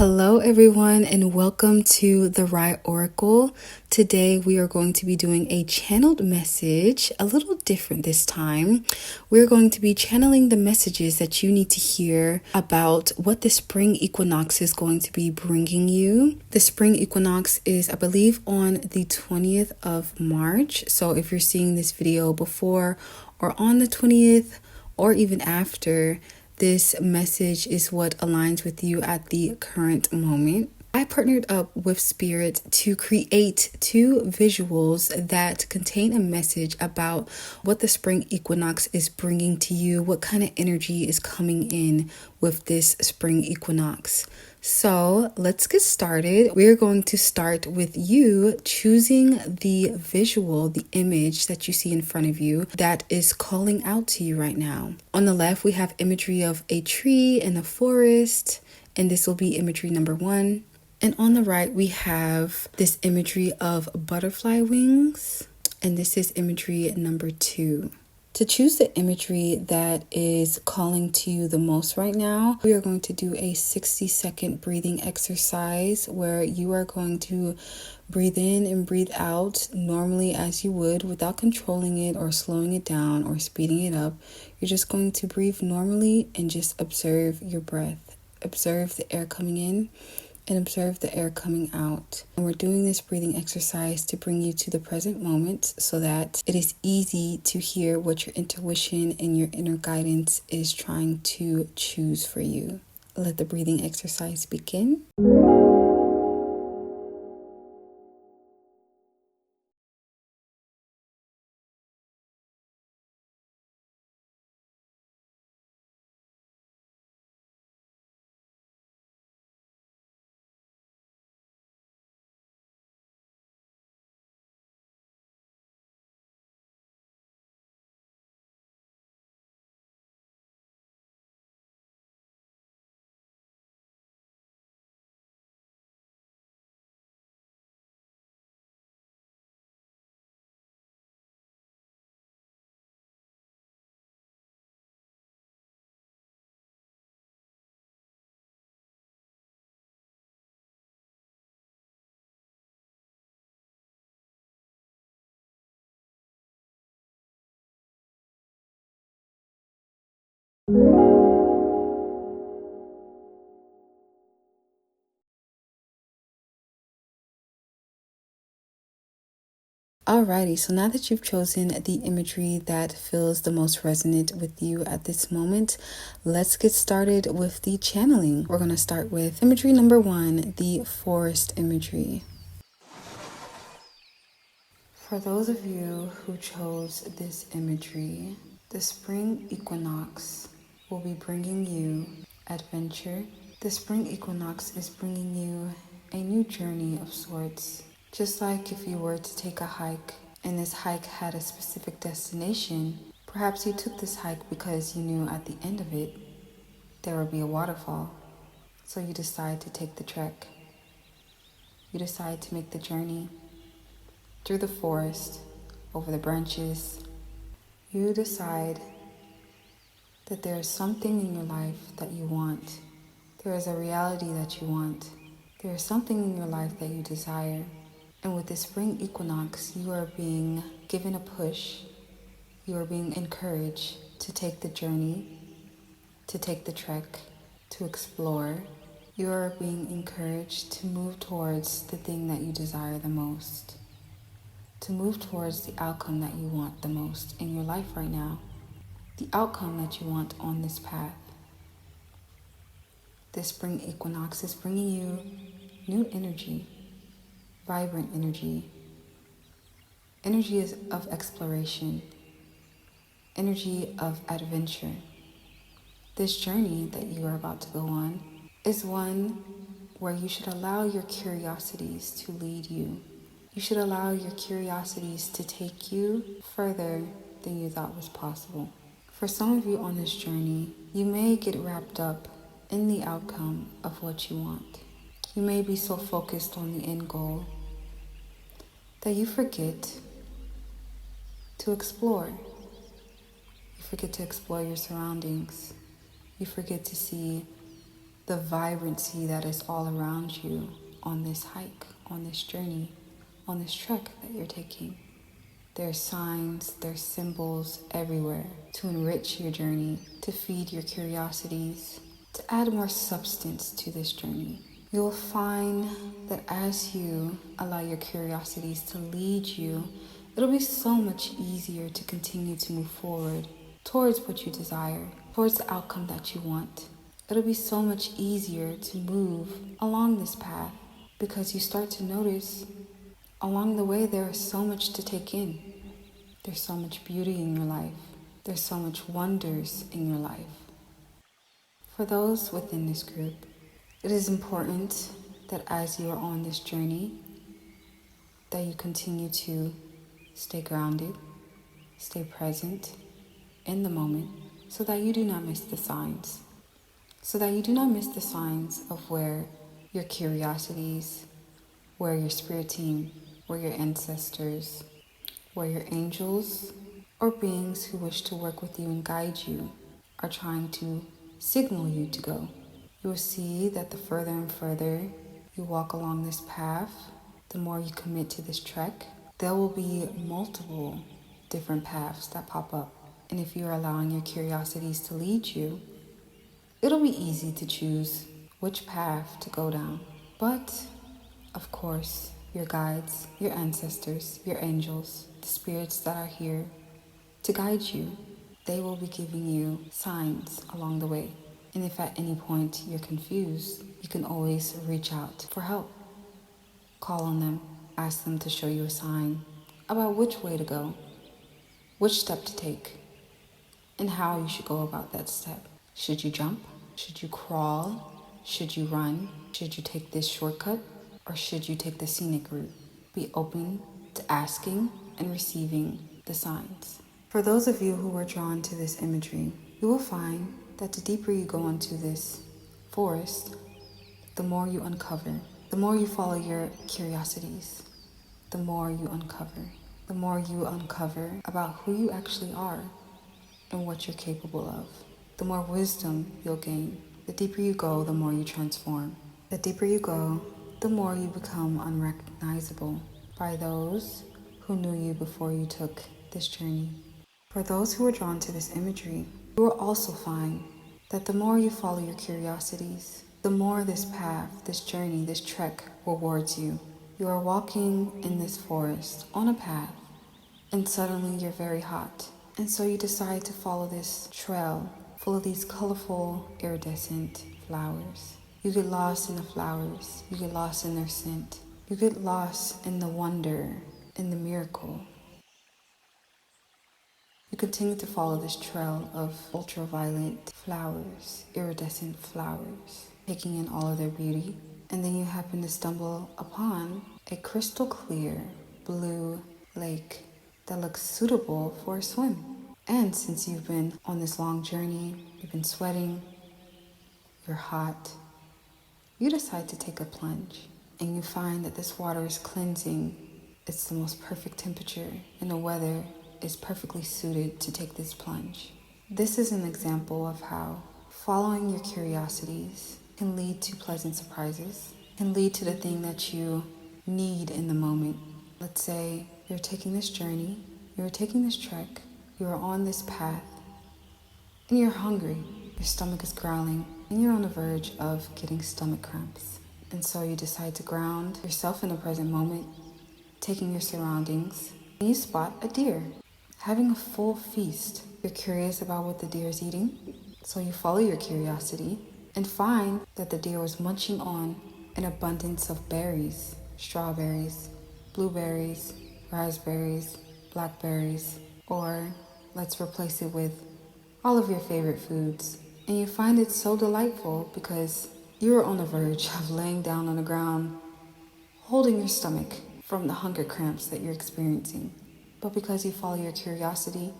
Hello everyone and welcome to the Rye Oracle. Today we are going to be doing a channeled message, a little different this time. We're going to be channeling the messages that you need to hear about what the spring equinox is going to be bringing you. The spring equinox is, I believe, on the 20th of March. So if you're seeing this video before or on the 20th or even after, this message is what aligns with you at the current moment. I partnered up with Spirit to create two visuals that contain a message about what the spring equinox is bringing to you, what kind of energy is coming in with this spring equinox. So let's get started. We're going to start with you choosing the visual, the image that you see in front of you that is calling out to you right now. On the left, we have imagery of a tree in a forest, and this will be imagery number 1. And on the right, we have this imagery of butterfly wings, and this is imagery number 2. To choose the imagery that is calling to you the most right now, we are going to do a 60-second breathing exercise where you are going to breathe in and breathe out normally as you would without controlling it or slowing it down or speeding it up. You're just going to breathe normally and just observe your breath. Observe the air coming in and observe the air coming out. And we're doing this breathing exercise to bring you to the present moment so that it is easy to hear what your intuition and your inner guidance is trying to choose for you. Let the breathing exercise begin. Alrighty, so now that you've chosen the imagery that feels the most resonant with you at this moment, let's get started with the channeling. We're going to start with imagery number 1, the forest imagery. For those of you who chose this imagery, the spring equinox will be bringing you adventure. The spring equinox is bringing you a new journey of sorts. Just like if you were to take a hike and this hike had a specific destination, perhaps you took this hike because you knew at the end of it there would be a waterfall. So you decide to take the trek. You decide to make the journey through the forest, over the branches. You decide that there is something in your life that you want. There is a reality that you want. There is something in your life that you desire. And with the spring equinox, you are being given a push. You are being encouraged to take the journey, to take the trek, to explore. You are being encouraged to move towards the thing that you desire the most, to move towards the outcome that you want the most in your life right now, the outcome that you want on this path. This spring equinox is bringing you new energy, vibrant energy. Energy is of exploration, energy of adventure. This journey that you are about to go on is one where you should allow your curiosities to lead you. You should allow your curiosities to take you further than you thought was possible. For some of you on this journey, you may get wrapped up in the outcome of what you want. You may be so focused on the end goal that you forget to explore. You forget to explore your surroundings. You forget to see the vibrancy that is all around you on this hike, on this journey, on this trek that you're taking. There's signs, there's symbols everywhere to enrich your journey, to feed your curiosities, to add more substance to this journey. You will find that as you allow your curiosities to lead you, it'll be so much easier to continue to move forward towards what you desire, towards the outcome that you want. It'll be so much easier to move along this path because you start to notice along the way there is so much to take in. There's so much beauty in your life. There's so much wonders in your life. For those within this group, it is important that as you are on this journey, that you continue to stay grounded, stay present in the moment, so that you do not miss the signs. So that you do not miss the signs of where your curiosities, where your spirit team, where your ancestors, where your angels or beings who wish to work with you and guide you are trying to signal you to go. You will see that the further and further you walk along this path, the more you commit to this trek, there will be multiple different paths that pop up. And if you're allowing your curiosities to lead you, it'll be easy to choose which path to go down. But, of course, your guides, your ancestors, your angels, the spirits that are here to guide you, they will be giving you signs along the way. And if at any point you're confused, you can always reach out for help. Call on them, ask them to show you a sign about which way to go, which step to take, and how you should go about that step. Should you jump? Should you crawl? Should you run? Should you take this shortcut? Or should you take the scenic route? Be open to asking and receiving the signs. For those of you who are drawn to this imagery, you will find that the deeper you go into this forest, the more you uncover, the more you follow your curiosities, the more you uncover about who you actually are and what you're capable of. The more wisdom you'll gain. The deeper you go, the more you transform. The deeper you go, the more you become unrecognizable by those who knew you before you took this journey. For those who are drawn to this imagery, you will also find that the more you follow your curiosities, the more this path, this journey, this trek rewards you. You are walking in this forest on a path, and suddenly you're very hot. And so you decide to follow this trail full of these colorful, iridescent flowers. You get lost in the flowers. You get lost in their scent. You get lost in the wonder, in the miracle. You continue to follow this trail of ultraviolet flowers, iridescent flowers, taking in all of their beauty. And then you happen to stumble upon a crystal clear blue lake that looks suitable for a swim. And since you've been on this long journey, you've been sweating, you're hot, you decide to take a plunge. And you find that this water is cleansing. It's the most perfect temperature, and the weather is perfectly suited to take this plunge. This is an example of how following your curiosities can lead to pleasant surprises, can lead to the thing that you need in the moment. Let's say you're taking this journey, you're taking this trek, you're on this path, and you're hungry. Your stomach is growling, and you're on the verge of getting stomach cramps. And so you decide to ground yourself in the present moment, taking your surroundings, and you spot a deer having a full feast. You're curious about what the deer is eating, so you follow your curiosity and find that the deer was munching on an abundance of berries, strawberries, blueberries, raspberries, blackberries, or let's replace it with all of your favorite foods. And you find it so delightful because you are on the verge of laying down on the ground, holding your stomach from the hunger cramps that you're experiencing. But because you follow your curiosity,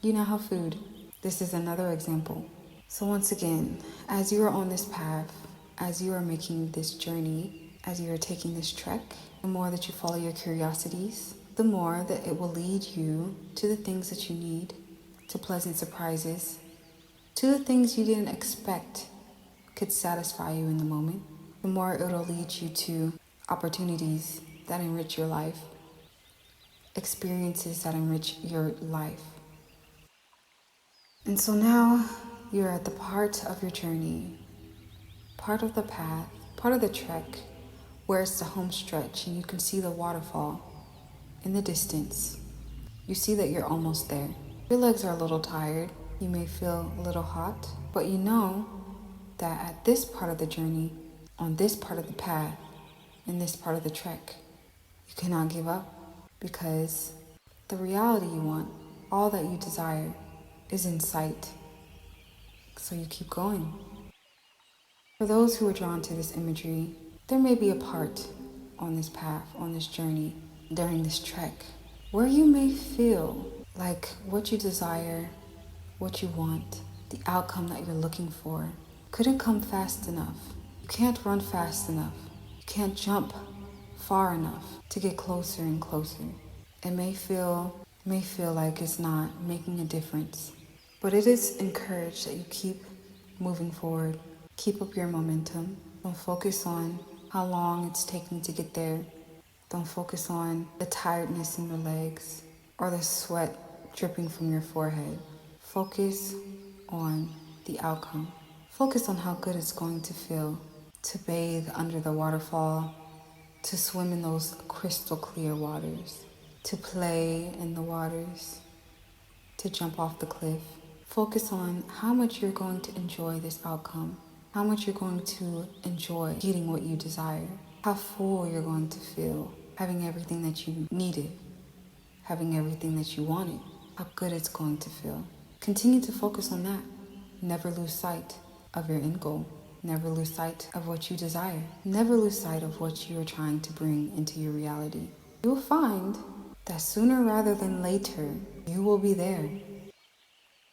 you now have food. This is another example. So once again, as you are on this path, as you are making this journey, as you are taking this trek, the more that you follow your curiosities, the more that it will lead you to the things that you need, to pleasant surprises, to the things you didn't expect could satisfy you in the moment, the more it'll lead you to opportunities that enrich your life, experiences that enrich your life. And so now you're at the part of your journey, part of the path, part of the trek, where it's the home stretch and you can see the waterfall in the distance. You see that you're almost there. Your legs are a little tired. You may feel a little hot, but you know that at this part of the journey, on this part of the path, in this part of the trek, you cannot give up, because the reality you want, all that you desire, is in sight. So you keep going. For those who are drawn to this imagery, there may be a part on this path, on this journey, during this trek, where you may feel like what you desire, what you want, the outcome that you're looking for, couldn't come fast enough. You can't run fast enough. You can't jump far enough to get closer and closer. It may feel like it's not making a difference, but it is encouraged that you keep moving forward. Keep up your momentum. Don't focus on how long it's taking to get there. Don't focus on the tiredness in your legs or the sweat dripping from your forehead. Focus on the outcome. Focus on how good it's going to feel to bathe under the waterfall, to swim in those crystal clear waters, to play in the waters, to jump off the cliff. Focus on how much you're going to enjoy this outcome, how much you're going to enjoy getting what you desire, how full you're going to feel, having everything that you needed, having everything that you wanted, how good it's going to feel. Continue to focus on that. Never lose sight of your end goal. Never lose sight of what you desire. Never lose sight of what you are trying to bring into your reality. You will find that sooner rather than later, you will be there.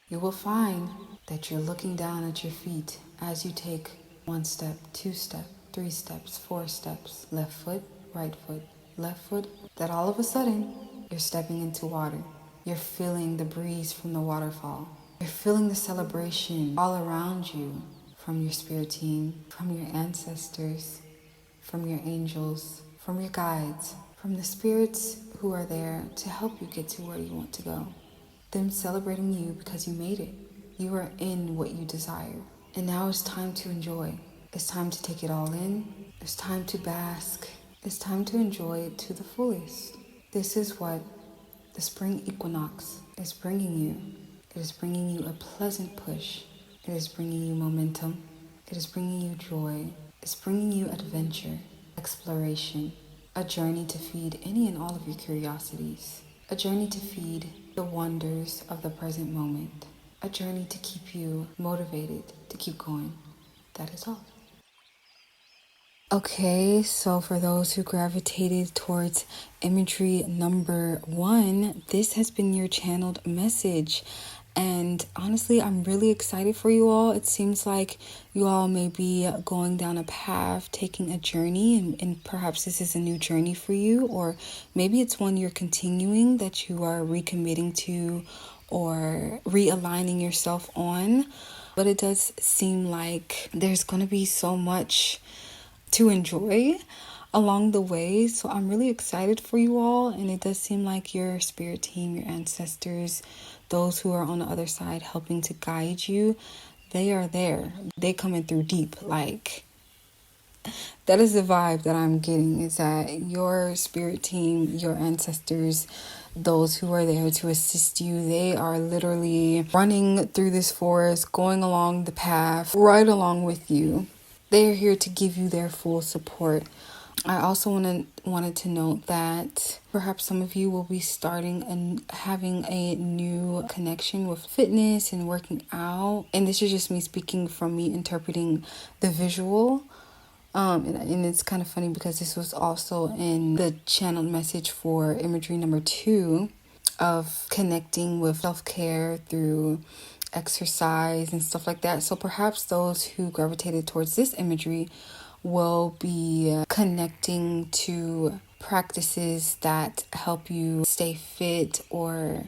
You will find that you're looking down at your feet as you take 1 step, 2 steps, 3 steps, 4 steps, left foot, right foot, left foot, that all of a sudden you're stepping into water. You're feeling the breeze from the waterfall. You're feeling the celebration all around you from your spirit team, from your ancestors, from your angels, from your guides, from the spirits who are there to help you get to where you want to go. Them celebrating you because you made it. You are in what you desire. And now it's time to enjoy. It's time to take it all in. It's time to bask. It's time to enjoy it to the fullest. This is what the Spring Equinox is bringing you. It is bringing you a pleasant push. It is bringing you momentum. It is bringing you joy. It's bringing you adventure, exploration, a journey to feed any and all of your curiosities, a journey to feed the wonders of the present moment, a journey to keep you motivated to keep going. That is all. Okay, so for those who gravitated towards imagery number 1, this has been your channeled message. And honestly, I'm really excited for you all. It seems like you all may be going down a path, taking a journey, and perhaps this is a new journey for you, or maybe it's one you're continuing that you are recommitting to or realigning yourself on. But it does seem like there's going to be so much to enjoy along the way. So I'm really excited for you all. And it does seem like your spirit team, your ancestors, those who are on the other side helping to guide you, they are there. They coming through deep. Like, that is the vibe that I'm getting, is that your spirit team, your ancestors, those who are there to assist you, they are literally running through this forest, going along the path, right along with you. They are here to give you their full support. I also wanted to note that perhaps some of you will be starting and having a new connection with fitness and working out. And this is just me speaking from me interpreting the visual. And it's kind of funny because this was also in the channeled message for imagery number 2 of connecting with self-care through exercise and stuff like that. So perhaps those who gravitated towards this imagery will be connecting to practices that help you stay fit or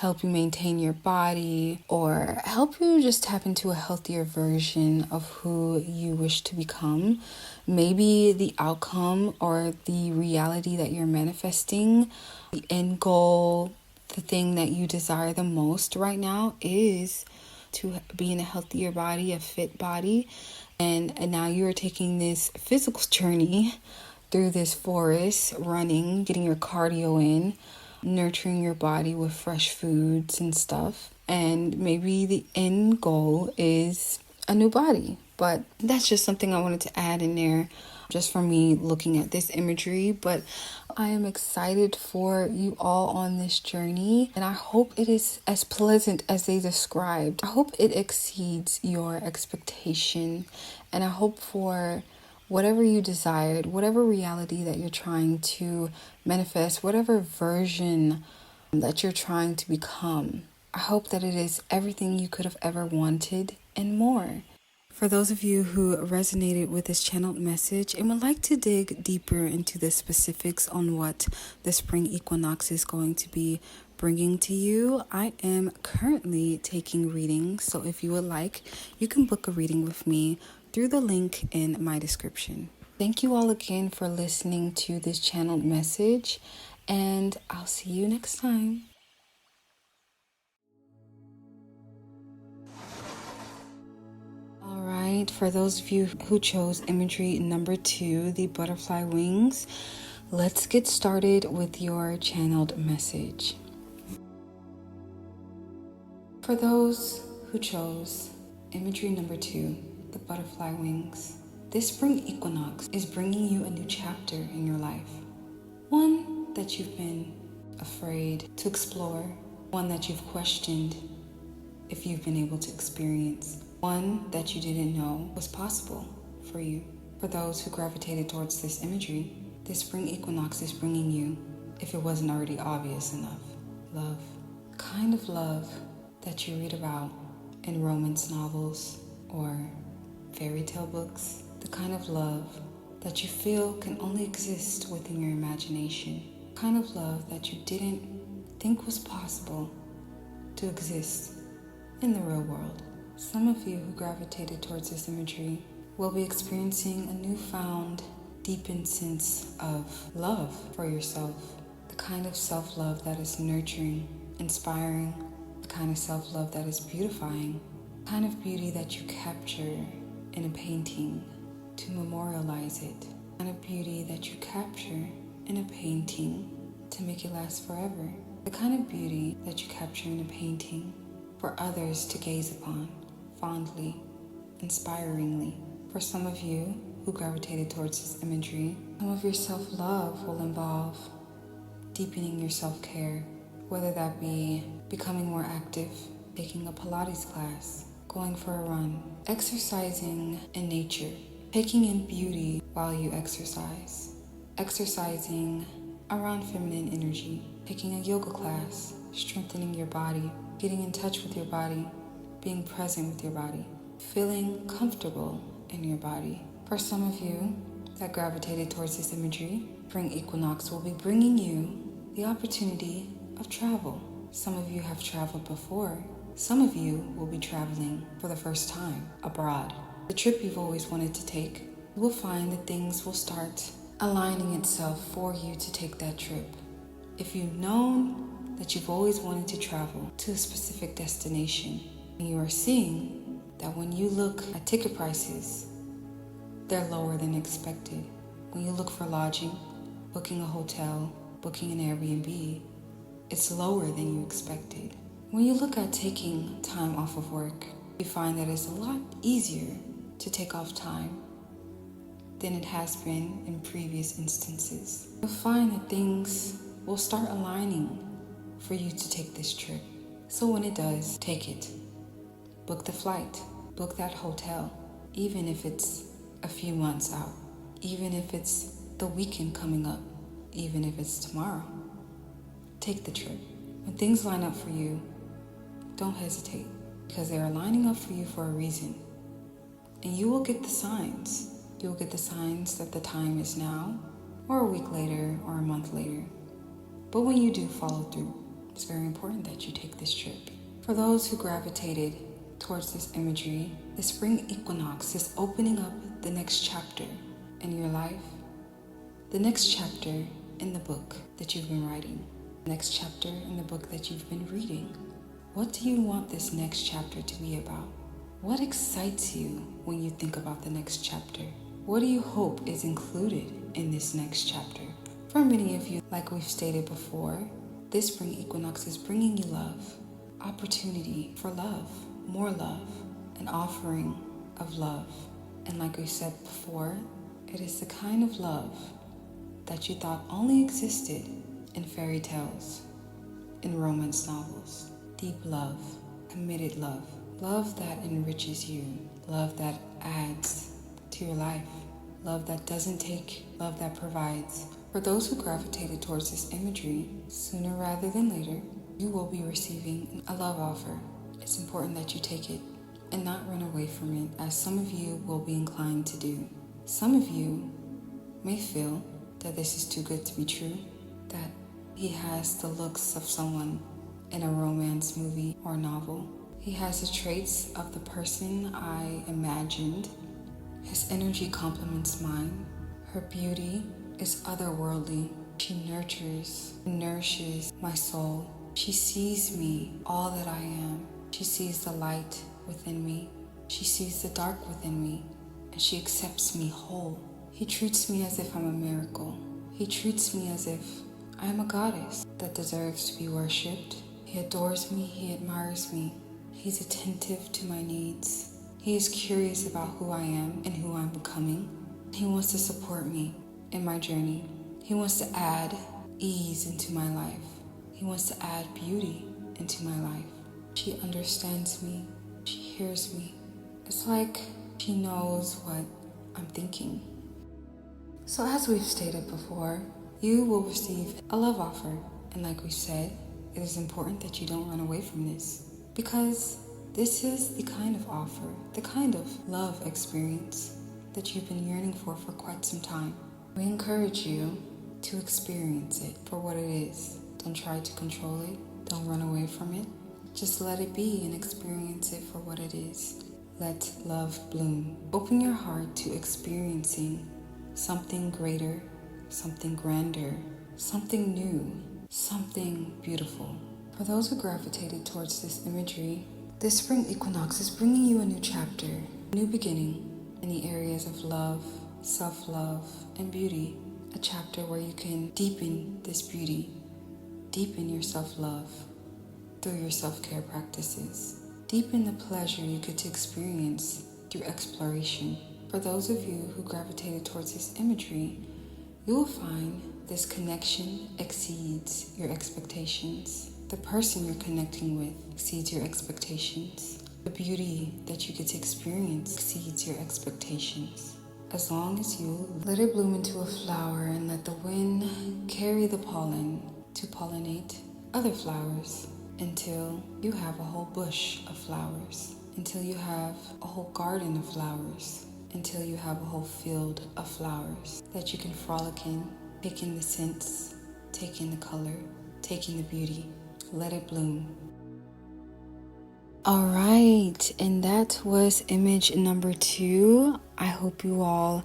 help you maintain your body, or help you just tap into a healthier version of who you wish to become. Maybe the outcome or the reality that you're manifesting, the end goal, the thing that you desire the most right now is to be in a healthier body, a fit body. And now you're taking this physical journey through this forest, running, getting your cardio in, nurturing your body with fresh foods and stuff. And maybe the end goal is a new body. But that's just something I wanted to add in there just for me looking at this imagery. But I am excited for you all on this journey, and I hope it is as pleasant as they described. I hope it exceeds your expectation, and I hope for whatever you desired, whatever reality that you're trying to manifest, whatever version that you're trying to become, I hope that it is everything you could have ever wanted and more. For those of you who resonated with this channeled message and would like to dig deeper into the specifics on what the spring equinox is going to be bringing to you, I am currently taking readings. So if you would like, you can book a reading with me through the link in my description. Thank you all again for listening to this channeled message, and I'll see you next time. Alright, for those of you who chose imagery number 2, the butterfly wings, let's get started with your channeled message. For those who chose imagery number 2, the butterfly wings, this spring equinox is bringing you a new chapter in your life. One that you've been afraid to explore, one that you've questioned if you've been able to experience, one that you didn't know was possible for you. For those who gravitated towards this imagery, this spring equinox is bringing you, if it wasn't already obvious enough, love. The kind of love that you read about in romance novels or fairy tale books. The kind of love that you feel can only exist within your imagination. The kind of love that you didn't think was possible to exist in the real world. Some of you who gravitated towards this imagery will be experiencing a newfound, deepened sense of love for yourself. The kind of self-love that is nurturing, inspiring, the kind of self-love that is beautifying, the kind of beauty that you capture in a painting to memorialize it, the kind of beauty that you capture in a painting to make it last forever, the kind of beauty that you capture in a painting for others to gaze upon fondly, inspiringly. For some of you who gravitated towards this imagery, some of your self-love will involve deepening your self-care, whether that be becoming more active, taking a Pilates class, going for a run, exercising in nature, taking in beauty while you exercise, exercising around feminine energy, taking a yoga class, strengthening your body, getting in touch with your body, being present with your body, feeling comfortable in your body. For some of you that gravitated towards this imagery, spring equinox will be bringing you the opportunity of travel. Some of you have traveled before. Some of you will be traveling for the first time abroad. The trip you've always wanted to take, you will find that things will start aligning itself for you to take that trip. If you've known that you've always wanted to travel to a specific destination, and you are seeing that when you look at ticket prices, they're lower than expected. When you look for lodging, booking a hotel, booking an Airbnb, it's lower than you expected. When you look at taking time off of work, you find that it's a lot easier to take off time than it has been in previous instances. You'll find that things will start aligning for you to take this trip. So when it does, take it. Book the flight, book that hotel, even if it's a few months out, even if it's the weekend coming up, even if it's tomorrow. Take the trip. When things line up for you, don't hesitate, because they are lining up for you for a reason. And you will get the signs. You'll get the signs that the time is now, or a week later, or a month later. But when you do follow through, it's very important that you take this trip. For those who gravitated towards this imagery, the spring equinox is opening up the next chapter in your life, the next chapter in the book that you've been writing, the next chapter in the book that you've been reading. What do you want this next chapter to be about? What excites you when you think about the next chapter? What do you hope is included in this next chapter? For many of you, like we've stated before, this spring equinox is bringing you love, opportunity for love, more love, an offering of love. And like we said before, it is the kind of love that you thought only existed in fairy tales, in romance novels. Deep love, committed love, love that enriches you, love that adds to your life, love that doesn't take, love that provides. For those who gravitated towards this imagery, sooner rather than later, you will be receiving a love offer. It's important that you take it and not run away from it, as some of you will be inclined to do. Some of you may feel that this is too good to be true, that he has the looks of someone in a romance movie or novel. He has the traits of the person I imagined. His energy complements mine. Her beauty is otherworldly. She nurtures and nourishes my soul. She sees me, all that I am. She sees the light within me. She sees the dark within me, and she accepts me whole. He treats me as if I'm a miracle. He treats me as if I am a goddess that deserves to be worshipped. He adores me, he admires me. He's attentive to my needs. He is curious about who I am and who I'm becoming. He wants to support me in my journey. He wants to add ease into my life. He wants to add beauty into my life. She understands me. She hears me. It's like she knows what I'm thinking. So as we've stated before, you will receive a love offer. And like we said, it is important that you don't run away from this, because this is the kind of offer, the kind of love experience that you've been yearning for quite some time. We encourage you to experience it for what it is. Don't try to control it. Don't run away from it. Just let it be and experience it for what it is. Let love bloom. Open your heart to experiencing something greater, something grander, something new, something beautiful. For those who gravitated towards this imagery, this spring equinox is bringing you a new chapter, a new beginning in the areas of love, self-love, and beauty. A chapter where you can deepen this beauty, deepen your self-love through your self-care practices, deepen the pleasure you get to experience through exploration. For those of you who gravitated towards this imagery, you will find this connection exceeds your expectations. The person you're connecting with exceeds your expectations. The beauty that you get to experience exceeds your expectations. As long as you let it bloom into a flower and let the wind carry the pollen to pollinate other flowers until you have a whole bush of flowers, until you have a whole garden of flowers, until you have a whole field of flowers that you can frolic in, take in the scents, take in the color, take in the beauty. Let it bloom. All right, and that was image number 2. I hope you all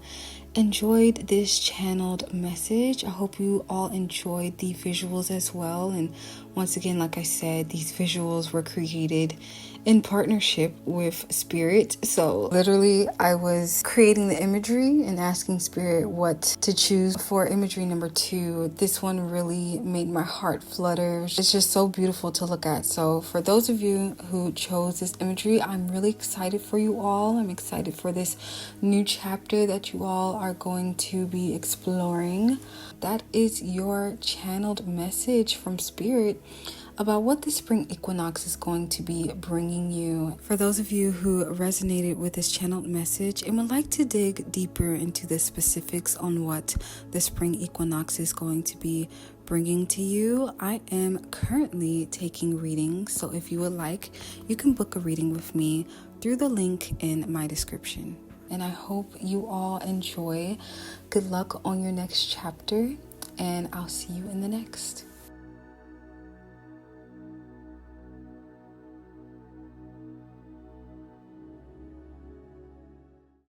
enjoyed this channeled message. I hope you all enjoyed the visuals as well. And once again, like I said, these visuals were created in partnership with Spirit. So literally, I was creating the imagery and asking Spirit what to choose for imagery number 2. This one really made my heart flutter. It's just so beautiful to look at. So for those of you who chose this imagery, I'm really excited for you all. I'm excited for this new chapter that you all are going to be exploring. That is your channeled message from Spirit about what the spring equinox is going to be bringing you. For those of you who resonated with this channeled message and would like to dig deeper into the specifics on what the spring equinox is going to be bringing to you, I am currently taking readings. So if you would like, you can book a reading with me through the link in my description. And I hope you all enjoy. Good luck on your next chapter, and I'll see you in the next.